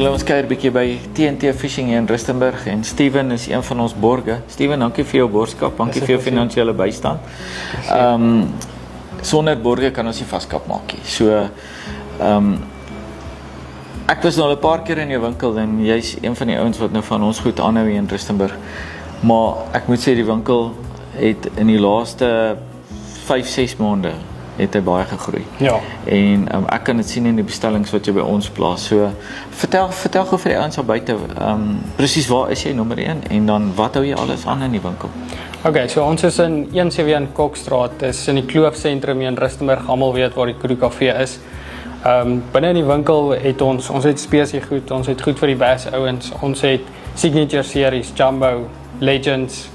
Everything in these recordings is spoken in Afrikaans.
julle ons kuier 'n bietjie by TNT Fishing hier in Rustenburg en Steven is een van ons borge. Steven, dankie vir jou borgskap, dankie vir jou finansiële bystand. Sonder borge kan ons nie vaskap maak nie. So ek was nou al 'n paar keer in jou winkel en jy's een van die ouens wat nou van ons goed aanhou hier in Rustenburg. Maar ek moet sê die winkel het in die laaste 5-6 maande het hy baie gegroei. Ja. En ek kan dit sien in die bestellings wat jy by ons plaas. So vertel gou vir die ouens daar buite, presies waar is jy nommer 1 en dan wat hou jy alles aan in die winkel? Okay, so ons is in 171 Kokstraat, dis in die Kloofsentrum in Rustenburg, almal weet waar die Crew Café is. Binne in die winkel het ons het spesie goed, ons het goed vir die bass ouens, ons het Signature Series, Jumbo, Legends,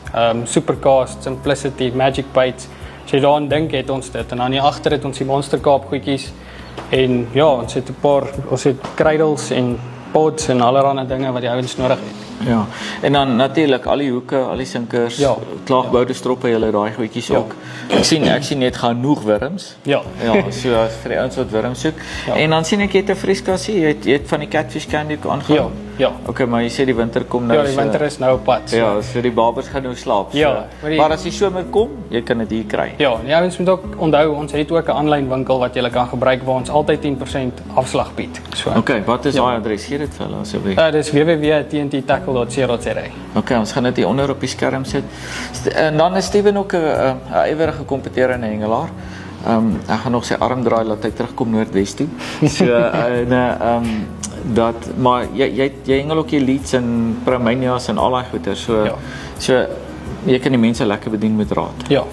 Supercast, Simplicity, Magic Bites. As jy daaraan dink het ons dit, en dan hier agter het ons die Monster Kaap goedjies, en ja, ons het 'n paar, ons het kruidels en pods en allerlei dinge wat die ouens nodig het. Ja, en dan natuurlik al die hoeke, al die sinkers, Ja. klaagboude stroppe, julle daai goedjies ook. Ek sien net genoeg wurms. Ja. Ja, so vir die ouens wat wurms soek. Ja. En dan sien ek jy het 'n vrieskassie, jy het van die catfish candy ook aangaan. Ja, ja. Okay, maar jy sê die winter kom nou. Ja, die winter is nou op pad. So. Ja, so die babas gaan nou slaap. So. Ja, Maar as die somer kom, jy kan dit hier kry. Ja, die ouens moet ook onthou, ons het ook 'n aanlyn winkel wat jy kan gebruik waar ons altyd 10% afslag bied. So. Okay, wat is daai adres? Gee dit vir hulle asseblief. Dis www.tnttackle.co.za. Okay, ons gaan dit hier onder op die skerm sit. En dan is Steven ook 'n ywerige kompeterende hengelaar. Ek gaan nog sy arm draai laat hy terugkom Noordwes toe. So maar jy hengel ook jy leads en Primanias en al daai goeie. So jy kan die mense lekker bedien met raad. Ja.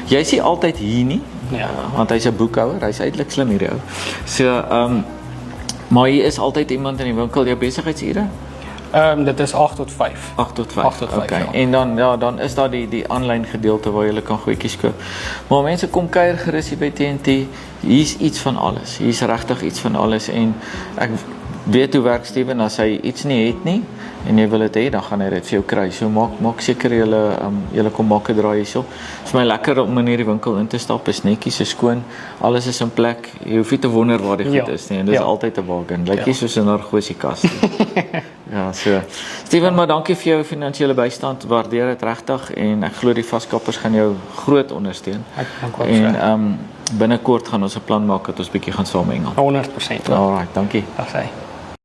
Jy is nie altyd hier nie. Ja. Want hy's 'n boekhouer, hy's eintlik slim hierdie ou. So maar hier is altyd iemand in die winkel, jou besigheidsure? Dit is 8 tot 5. 8 tot 5. 8 tot 5, okay. ja. En dan is daar die aanlyn gedeelte waar jy kan goedjies koop. Maar mense kom kuier gerus hier by TNT. Hier's iets van alles. Hier's regtig iets van alles en ek weet hoe werk Steven as hy iets nie het nie en jy wil dit hê, dan gaan hy dit vir jou kry. So maak seker julle kom maak 'n draai hierso. Dit is my lekker om in hierdie winkel in te stap. Is netjies, is skoon, alles is in plek. Jy hoef nie te wonder waar die goed is nie en dis altyd 'n bargain. Lyk nie soos 'n narkosiekas nie. Ja, so. Steven, maar dankie vir jou finansiële bystand. Waardeer dit regtig en ek glo die vaskappers gaan jou groot ondersteun. Ek dink ook En binnekort gaan ons 'n plan maak dat ons bietjie gaan saam hengel. 100%. Alright, dankie. Dankie.